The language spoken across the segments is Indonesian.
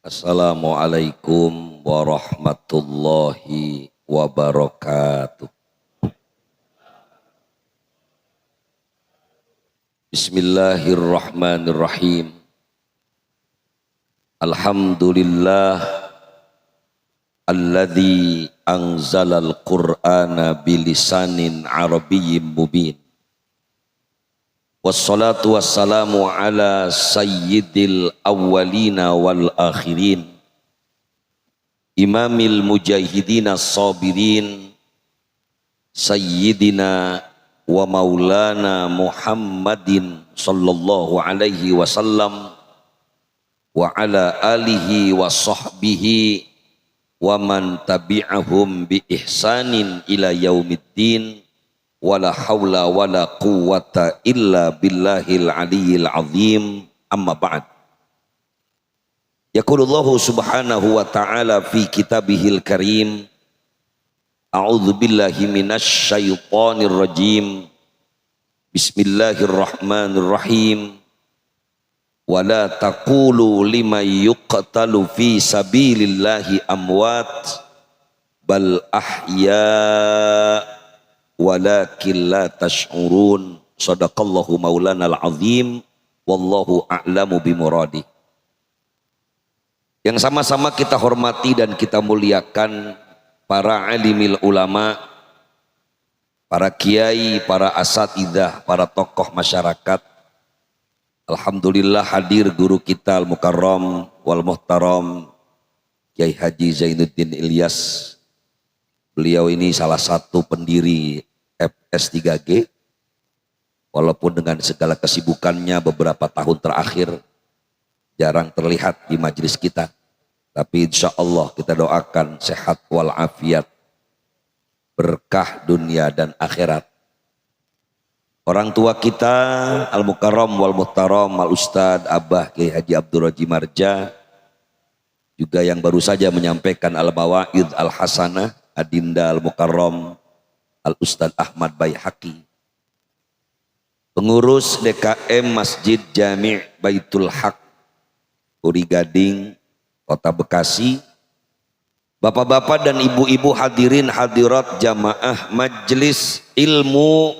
Assalamualaikum warahmatullahi wabarakatuh. Bismillahirrahmanirrahim. Alhamdulillah alladzi anzalal Qur'ana bilisanin arabiyyin mubin. Wassalatu wassalamu ala sayyidil awwalina wal akhirin, imamil mujahidina sabirin, sayyidina wa maulana Muhammadin sallallahu alaihi wasallam wa ala alihi wa sahbihi wa man tabi'ahum bi ihsanin ila yaumiddin. Wala haula wala quwwata illa billahil aliyyil azim. Amma ba'd. Yaqulullahu subhanahu wa ta'ala fi kitabihil karim, a'udzu billahi minasy syaithanir rajim. Bismillahirrahmanirrahim. Wala taqulu liman yuqtalu fi sabilillahi amwat bal ahya walakin la tash'urun. Shadaqallahu maulanal azim. Wallahu a'lamu bimuradi. Yang sama-sama kita hormati dan kita muliakan para alimil ulama, para kiai, para asatidzah, para tokoh masyarakat. Alhamdulillah hadir guru kita al-mukarram wal muhtaram Kiai Haji Zainuddin Ilyas. Beliau ini salah satu pendiri FS3G, walaupun dengan segala kesibukannya beberapa tahun terakhir jarang terlihat di majelis kita, tapi insya Allah kita doakan sehat walafiat, berkah dunia dan akhirat. Orang tua kita al-mukarram wal muhtaram al-ustad Abah Kiai Haji Abdul Roji Marja, juga yang baru saja menyampaikan al-mawaid al-hasanah Adinda al-mukarram Al-Ustadz Ahmad Baihaqi, pengurus DKM Masjid Jami' Baitul Haq Puri Gading Kota Bekasi, bapak-bapak dan ibu-ibu hadirin hadirat jamaah majelis ilmu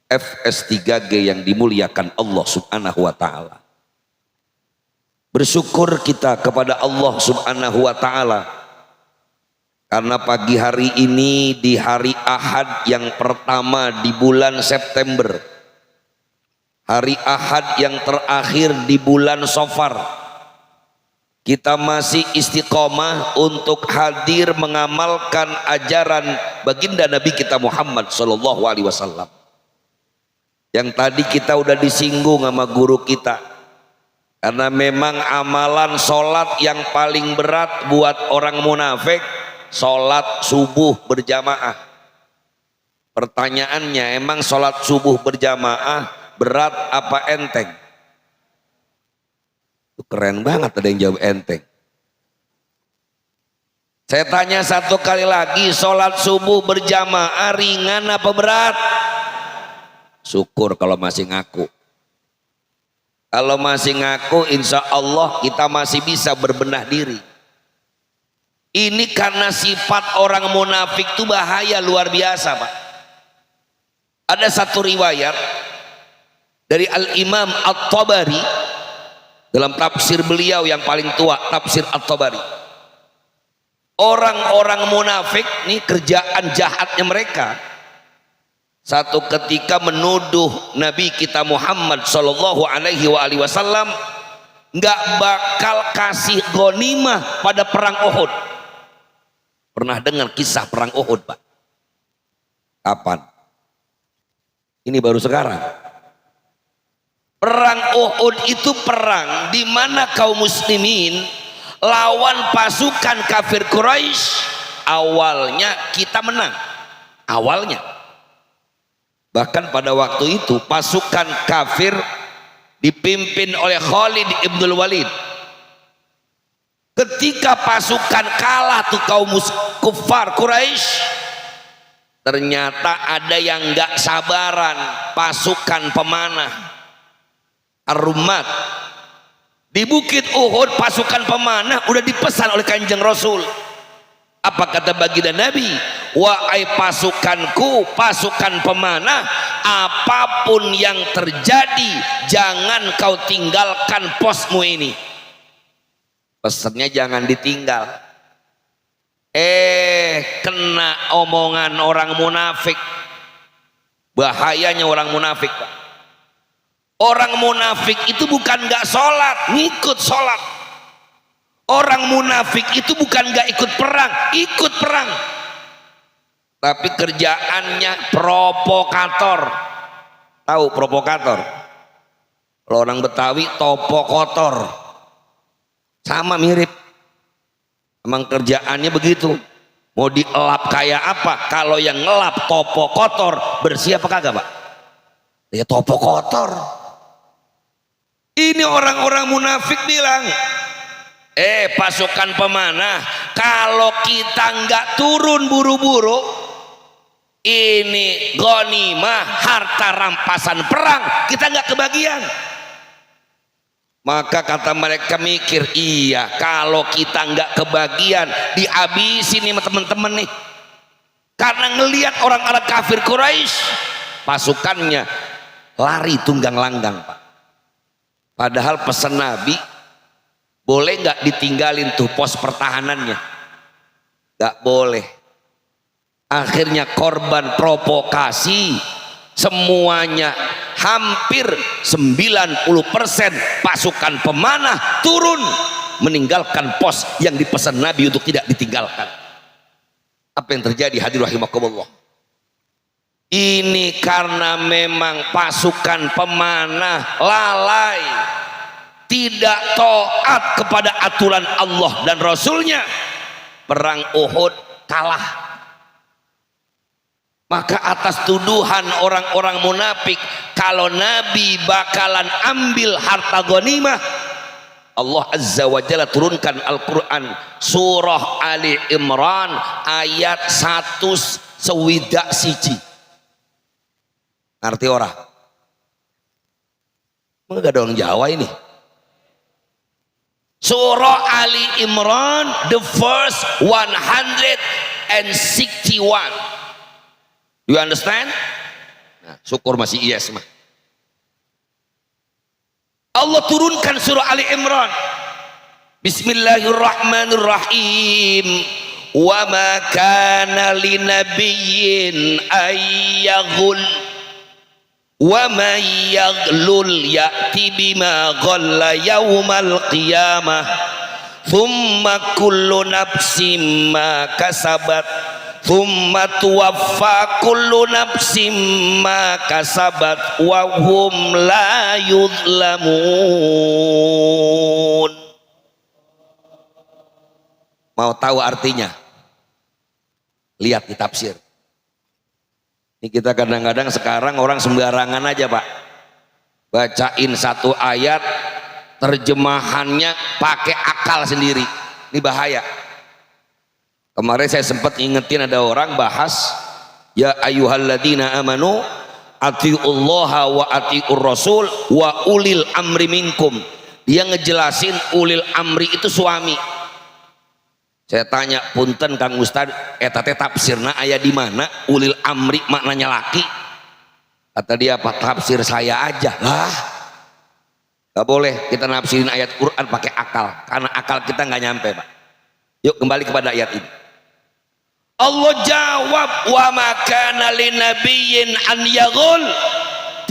FS3G yang dimuliakan Allah subhanahu wa ta'ala. Bersyukur kita kepada Allah subhanahu wa ta'ala karena pagi hari ini di hari Ahad yang pertama di bulan September, hari Ahad yang terakhir di bulan Safar, kita masih istiqomah untuk hadir mengamalkan ajaran baginda Nabi kita Muhammad sallallahu alaihi wasallam. Yang tadi kita udah disinggung sama guru kita, karena memang amalan sholat yang paling berat buat orang munafik sholat subuh berjamaah. Pertanyaannya, emang sholat subuh berjamaah berat apa enteng? Keren banget ada yang jawab enteng. Saya tanya satu kali lagi, sholat subuh berjamaah ringan apa berat? Syukur kalau masih ngaku. Kalau masih ngaku, insya Allah kita masih bisa berbenah diri. Ini karena sifat orang munafik itu bahaya luar biasa, Pak. Ada satu riwayat dari Al-Imam At-Tabari dalam tafsir beliau yang paling tua, tafsir At-Tabari. Orang-orang munafik nih kerjaan jahatnya mereka, satu ketika menuduh Nabi kita Muhammad sallallahu alaihi wasallam nggak bakal kasih ghanimah pada perang Uhud. Pernah dengar kisah perang Uhud, Pak? Kapan? Ini baru sekarang. Perang Uhud itu perang di mana kaum muslimin lawan pasukan kafir Quraisy. Awalnya kita menang. Awalnya. Bahkan pada waktu itu pasukan kafir dipimpin oleh Khalid ibn Walid. Ketika pasukan kalah tuh kaum kufar Quraisy, ternyata ada yang gak sabaran, pasukan pemanah Ar-Rummat Di Bukit Uhud pasukan pemanah udah dipesan oleh Kanjeng Rasul. Apa kata baginda Nabi? Wahai pasukanku, pasukan pemanah, apapun yang terjadi jangan kau tinggalkan posmu ini. Pesannya jangan ditinggal. Kena omongan orang munafik. Bahayanya orang munafik, Pak. Orang munafik itu bukan gak sholat, ngikut sholat. Orang munafik itu bukan gak ikut perang, ikut perang. Tapi kerjaannya provokator. Tahu provokator? Kalau orang Betawi topo kotor. Sama mirip. Emang kerjaannya begitu. Mau dielap kayak apa? Kalau yang ngelap topo kotor, bersih apa kagak, Pak? Ya topo kotor. Ini orang-orang munafik bilang, pasukan pemanah, kalau kita nggak turun buru-buru, ini ghanimah, harta rampasan perang, kita nggak kebagian. Maka kata mereka mikir, iya kalau kita nggak kebagian, dihabisin nih teman-teman nih. Karena ngelihat orang Arab kafir Quraisy, pasukannya lari tunggang langgang, Pak. Padahal pesan Nabi, boleh nggak ditinggalin tuh pos pertahanannya? Nggak boleh. Akhirnya korban provokasi, semuanya hampir 90% pasukan pemanah turun meninggalkan pos yang dipesan Nabi untuk tidak ditinggalkan. Apa yang terjadi hadirin rahimakumullah? Ini karena memang pasukan pemanah lalai, tidak taat kepada aturan Allah dan Rasulnya. Perang Uhud kalah. Maka atas tuduhan orang-orang munafik kalau Nabi bakalan ambil harta ghanimah, Allah Azza wa Jalla turunkan Al-Quran surah Ali Imran ayat 1:1. Ngerti orang? Enggak ada orang Jawa ini. Surah Ali Imran the first 161. You understand? Nah, syukur masih yes mah. Allah turunkan surah Ali Imran. Bismillahirrahmanirrahim. Wa ma kana linabiyyin ayyaghul wa man yaghlul ya'ti bima ghalla yaumal qiyamah thumma kullu nafsin ma kasabat thumma tuwaffa kullu nafsin ma kasabat wa hum la yuzlamun. Mau tahu artinya? Lihat di tafsir. Ini kita kadang-kadang sekarang orang sembarangan aja, Pak. Bacain satu ayat, terjemahannya pakai akal sendiri. Ini bahaya. Kemarin saya sempat ingetin ada orang bahas, ya ayyuhalladzina amanu atiullaha wa atiur rasul wa ulil amri minkum. Dia ngejelasin ulil amri itu suami. Saya tanya, punten Kang Ustad, eta teh tafsirna aya di mana? Ulil amri maknanya laki. Kata dia, apa tafsir saya aja lah. Gak boleh kita nafsirin ayat Quran pakai akal, karena akal kita nggak nyampe, Pak. Yuk kembali kepada ayat ini. Allah jawab, wa makana linabiyyin an yaghul.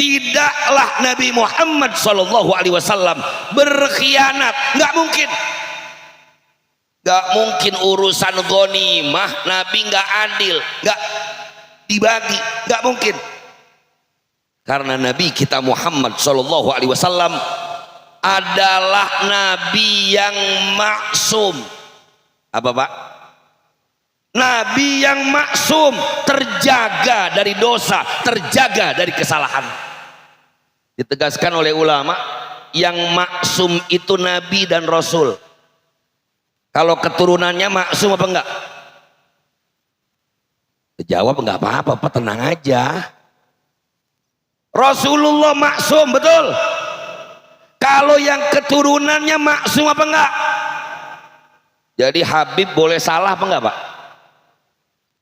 Tidaklah Nabi Muhammad SAW berkhianat, nggak mungkin. Gak mungkin urusan ghanimah Nabi gak adil, gak dibagi, gak mungkin. Karena Nabi kita Muhammad SAW adalah Nabi yang maksum. Apa, Pak? Nabi yang maksum, terjaga dari dosa, terjaga dari kesalahan. Ditegaskan oleh ulama, yang maksum itu Nabi dan Rasul. Kalau keturunannya maksum apa enggak? Jawab enggak apa-apa, Pak, tenang aja. Rasulullah maksum, betul. Kalau yang keturunannya maksum apa enggak? Jadi Habib boleh salah apa enggak Pak?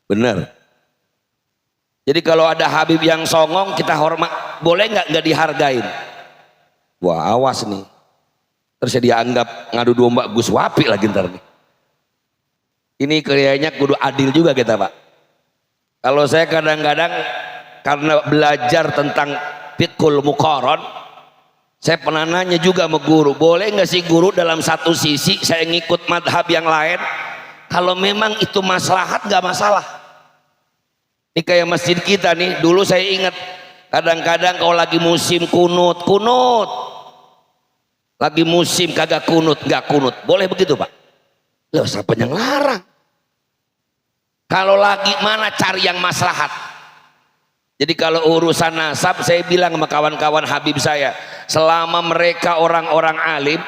Benar. Jadi kalau ada Habib yang songong kita hormat, boleh enggak dihargain? Wah awas nih, terus dianggap ngadu domba Gus Wapi lagi ntar nih. Ini kayaknya kudu adil juga kita Pak. Kalau saya kadang-kadang karena belajar tentang fiqhul muqaran, saya pernah nanya juga sama guru, boleh nggak sih guru dalam satu sisi saya ngikut madhab yang lain, kalau memang itu maslahat nggak masalah. Ini kayak masjid kita nih, dulu saya ingat kadang-kadang kalau lagi musim kunut, lagi musim kagak kunut, nggak kunut, boleh begitu Pak? Loh siapa yang larang? Kalau lagi mana cari yang maslahat. Jadi kalau urusan nasab, saya bilang sama kawan-kawan Habib saya, selama mereka orang-orang alim,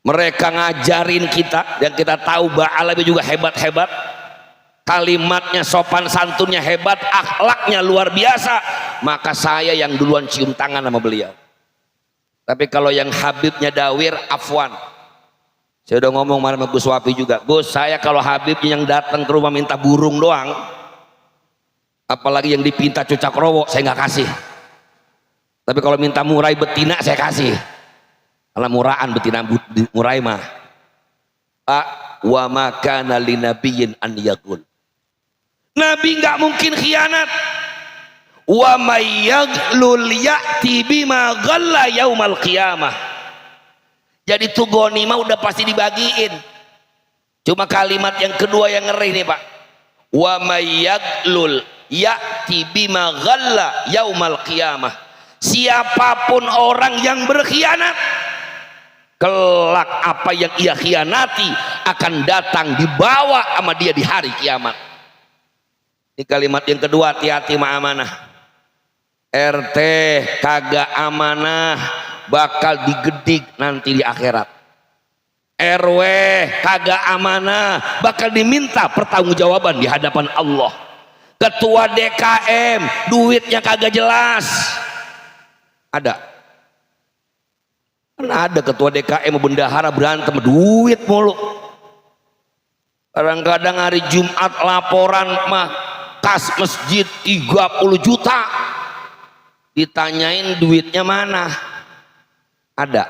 mereka ngajarin kita, dan kita tahu Ba'alawi juga hebat-hebat, kalimatnya sopan santunnya hebat, akhlaknya luar biasa, maka saya yang duluan cium tangan sama beliau. Tapi kalau yang Habibnya dawir, afwan. Saya udah ngomong sama Gus Wapi juga, Gus, saya kalau Habibnya yang datang ke rumah minta burung doang, apalagi yang dipinta cucak rowo, saya nggak kasih. Tapi kalau minta murai betina saya kasih, karena murahan betina murai mah. Wa makana linabiyyin an yakul, Nabi nggak mungkin khianat. Wa may yaghlul ya'ti bima ghalla yaumal qiyamah. Jadi tuh ghanimah udah pasti dibagiin. Cuma kalimat yang kedua yang ngeri nih Pak. Wa may yaghlul ya'ti bima ghalla yaumal qiyamah. Siapapun orang yang berkhianat, kelak apa yang ia khianati akan datang dibawa sama dia di hari kiamat. Ini kalimat yang kedua, hati-hati sama amanah. RT kagak amanah bakal digedik nanti di akhirat. RW kagak amanah bakal diminta pertanggungjawaban di hadapan Allah. Ketua DKM duitnya kagak jelas. Ada ketua DKM bendahara berantem duit mulu. Kadang-kadang hari Jumat laporan mah kas masjid 30 juta, ditanyain duitnya mana. Ada.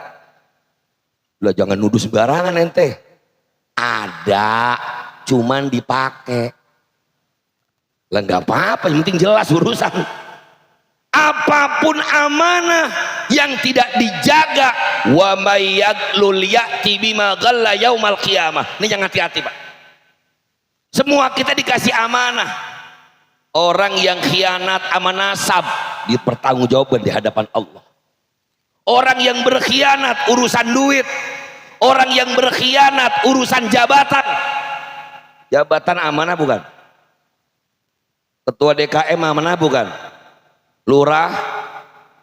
Lah jangan nuduh sembarangan ente. Ada, cuman dipakai. Lah nggak apa-apa, yang penting jelas urusan. Apapun amanah yang tidak dijaga, wa may yaghlul ya'ti bima ghalla yaumal qiyamah. Ini jangan hati-hati Pak. Semua kita dikasih amanah. Orang yang khianat amanah nasab dipertanggungjawabkan di hadapan Allah. Orang yang berkhianat urusan duit, orang yang berkhianat urusan jabatan. Jabatan amanah bukan? Ketua DKM amanah bukan? Lurah,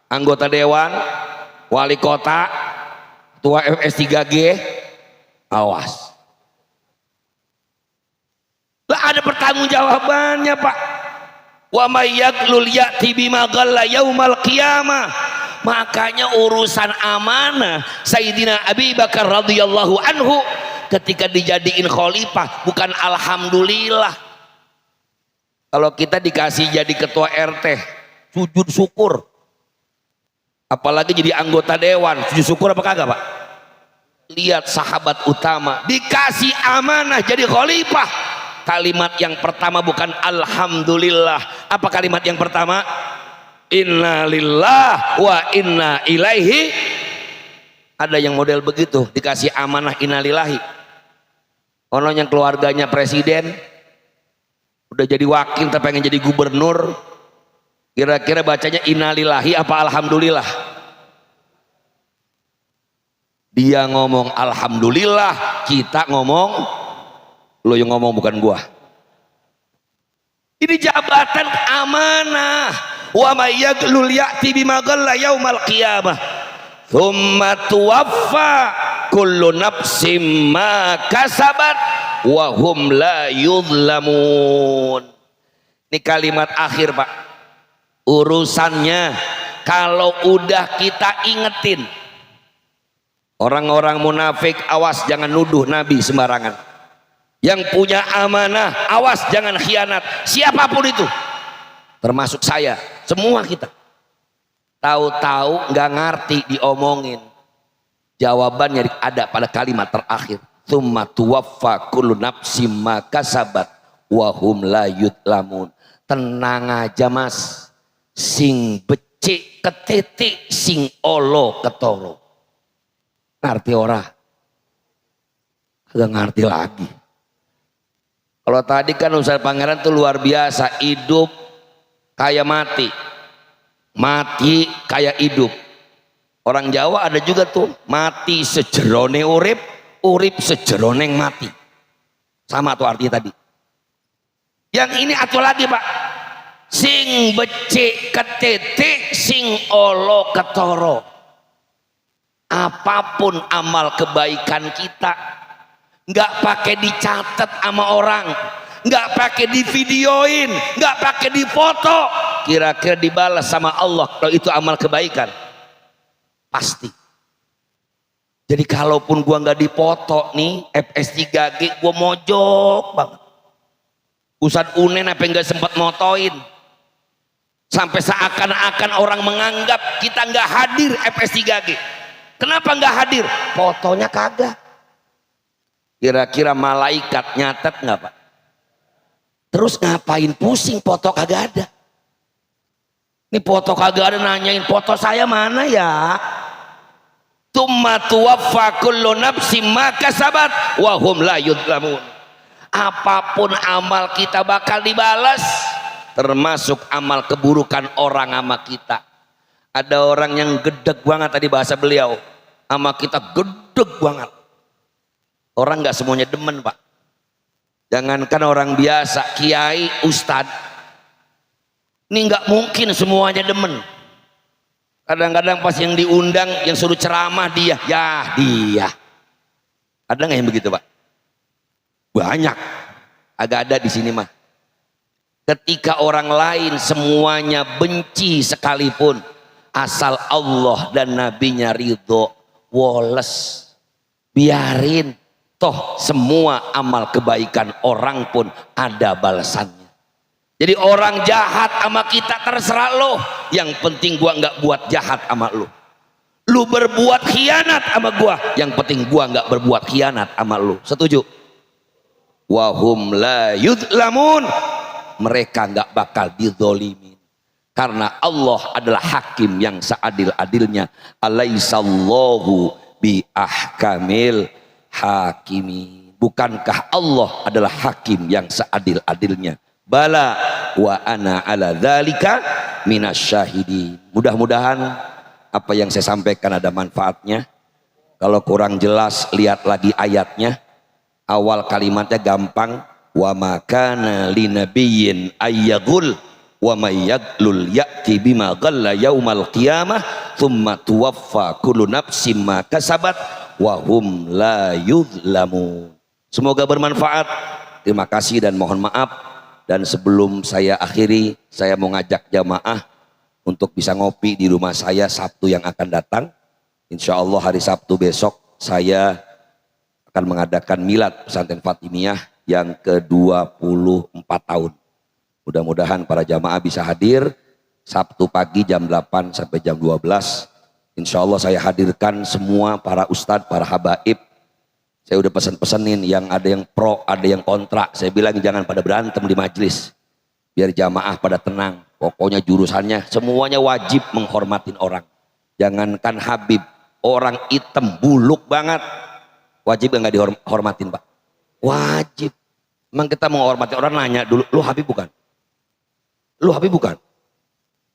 anggota dewan, wali kota, ketua FS3G, awas. Lah ada pertanggungjawabannya Pak. Wa may yaghlul ya'ti bima ghalla yaumal qiyamah. Makanya urusan amanah Sayyidina Abi Bakar radhiyallahu anhu ketika dijadiin khalifah bukan alhamdulillah. Kalau kita dikasih jadi ketua RT, sujud syukur. Apalagi jadi anggota dewan, sujud syukur apa kagak Pak? Lihat sahabat utama dikasih amanah jadi khalifah, kalimat yang pertama bukan alhamdulillah. Apa kalimat yang pertama? Inna lillah wa inna ilaihi. Ada yang model begitu, dikasih amanah innalillahi. Ono yang keluarganya presiden, udah jadi wakil tapi pengen jadi gubernur, kira-kira bacanya innalillahi apa alhamdulillah? Dia ngomong alhamdulillah, kita ngomong, lo yang ngomong bukan gua. Ini jabatan amanah. Wa may yaghlul ya'ti bima ghalla yaumal qiyamah tsumma tuwaffa kullu nafsin ma kasabat wa hum la yudhlamun. Ini kalimat akhir Pak. Urusannya kalau udah kita ingetin, Orang-orang munafik, awas jangan nuduh Nabi sembarangan. Yang punya amanah, awas jangan khianat. Siapapun itu, termasuk saya, semua kita. Tahu-tahu nggak ngerti diomongin. Jawabannya ada pada kalimat terakhir. Tsumma tuwaffa kullu nafsim ma kasabat wa hum la yudlamun. Tenang aja mas, sing becik ketetik, sing olo ketoro. Ngerti ora? Agak ngerti lagi. Kalau tadi kan Ustaz Pangeran tuh luar biasa, hidup kayak mati, mati kayak hidup. Orang Jawa ada juga tuh, mati sejerone urip, urip sejerone mati. Sama tuh artinya tadi. Yang ini atuh lagi Pak, sing becik ketetik, sing olo ketoro. Apapun amal kebaikan kita, nggak pakai dicatat sama orang, nggak pakai divideoin, nggak pakai difoto, kira-kira dibalas sama Allah kalau itu amal kebaikan? Pasti. Jadi kalaupun gua nggak dipoto nih FS3G, gua mojok banget. Ustadz Unen apa nggak sempat motoin, sampai seakan-akan orang menganggap kita nggak hadir FS3G. Kenapa nggak hadir? Fotonya kagak. Kira-kira malaikat nyatet nggak Pak? Terus ngapain pusing, foto kagak ada? Ini foto kagak ada, nanyain foto saya mana ya? Tsumma tuwaffa kullu nafsim ma kasabat wa hum la yudlamun. Apapun amal kita bakal dibalas, termasuk amal keburukan orang sama kita. Ada orang yang gedeg banget tadi bahasa beliau, sama kita gedeg banget. Orang nggak semuanya demen Pak. Jangankan orang biasa, kiai, ustad, ini nggak mungkin semuanya demen. Kadang-kadang pas yang diundang, yang suruh ceramah dia, ya dia. Ada nggak yang begitu Pak? Banyak. Agak ada di sini mah. Ketika orang lain semuanya benci sekalipun, asal Allah dan nabinya ridho, woles, biarin, toh semua amal kebaikan orang pun ada balasannya. Jadi orang jahat sama kita terserah lo, yang penting gua nggak buat jahat sama lo. Lu berbuat khianat sama gua, yang penting gua nggak berbuat khianat sama lo. Setuju? Wahum la yudlamun, mereka nggak bakal dizolimin. Karena Allah adalah hakim yang seadil-adilnya. Alaihissallahu bi ahkamil hakimi. Bukankah Allah adalah hakim yang seadil-adilnya? Bala wa ana ala dzalika minasyahidin. Mudah-mudahan apa yang saya sampaikan ada manfaatnya. Kalau kurang jelas lihat lagi ayatnya. Awal kalimatnya gampang. Wa makana linabiyyin ayyagul wa may yaglul ya'ti bima ghalla yaumal qiyamah tsumma tuwaffa kullu nafsin ma kasabat wa hum la yudlamun. Semoga bermanfaat. Terima kasih dan mohon maaf. Dan sebelum saya akhiri, saya mau ngajak jamaah untuk bisa ngopi di rumah saya Sabtu yang akan datang. Insya Allah hari Sabtu besok saya akan mengadakan milad pesantren Fatimiyah yang ke-24 tahun. Mudah-mudahan para jamaah bisa hadir Sabtu pagi jam 8 sampai jam 12. Insya Allah saya hadirkan semua para ustadz, para habaib. Saya udah pesan-pesanin, yang ada yang pro, ada yang kontra. Saya bilang jangan pada berantem di majelis. Biar jamaah pada tenang. Pokoknya jurusannya semuanya wajib menghormatin orang. Jangankan Habib, orang hitam buluk banget. Wajib nggak dihormatin Pak? Wajib. Emang kita mau menghormati orang nanya dulu, lu Habib bukan? Lu Habib bukan?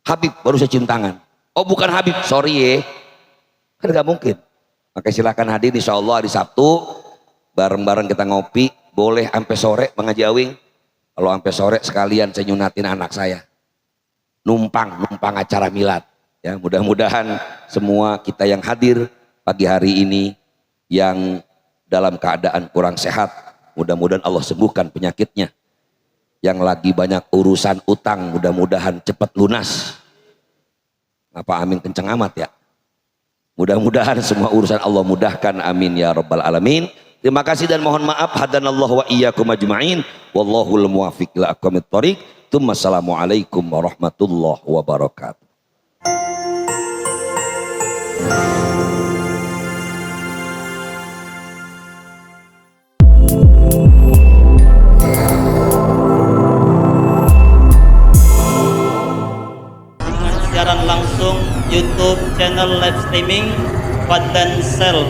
Habib, baru saya cium tangan. Oh bukan Habib, sorry ya. Kan nggak mungkin. Maka silakan hadir insya Allah hari Sabtu. Bareng-bareng kita ngopi. Boleh sampai sore Bang Haji Awing. Kalau sampai sore sekalian saya nyunatin anak saya. Numpang acara milad. Ya, mudah-mudahan semua kita yang hadir pagi hari ini yang dalam keadaan kurang sehat, mudah-mudahan Allah sembuhkan penyakitnya. Yang lagi banyak urusan utang, mudah-mudahan cepat lunas. Apa amin kenceng amat ya? Mudah-mudahan semua urusan Allah mudahkan, amin ya rabbal alamin. Terima kasih dan mohon maaf. Hadanallahu wa iyyakum ajma'in. Wallahul muwaffiq ila aqwamit thoriq. Assalamualaikum warahmatullahi wabarakatuh. Siaran langsung YouTube channel live streaming Fadlan Sel.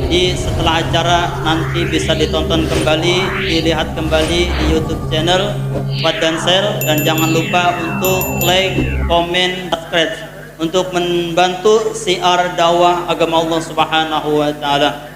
Jadi setelah acara nanti bisa ditonton kembali, dilihat kembali di YouTube channel Fadlan Sel, dan jangan lupa untuk like, komen, subscribe untuk membantu siar dakwah agama Allah Subhanahu wa taala.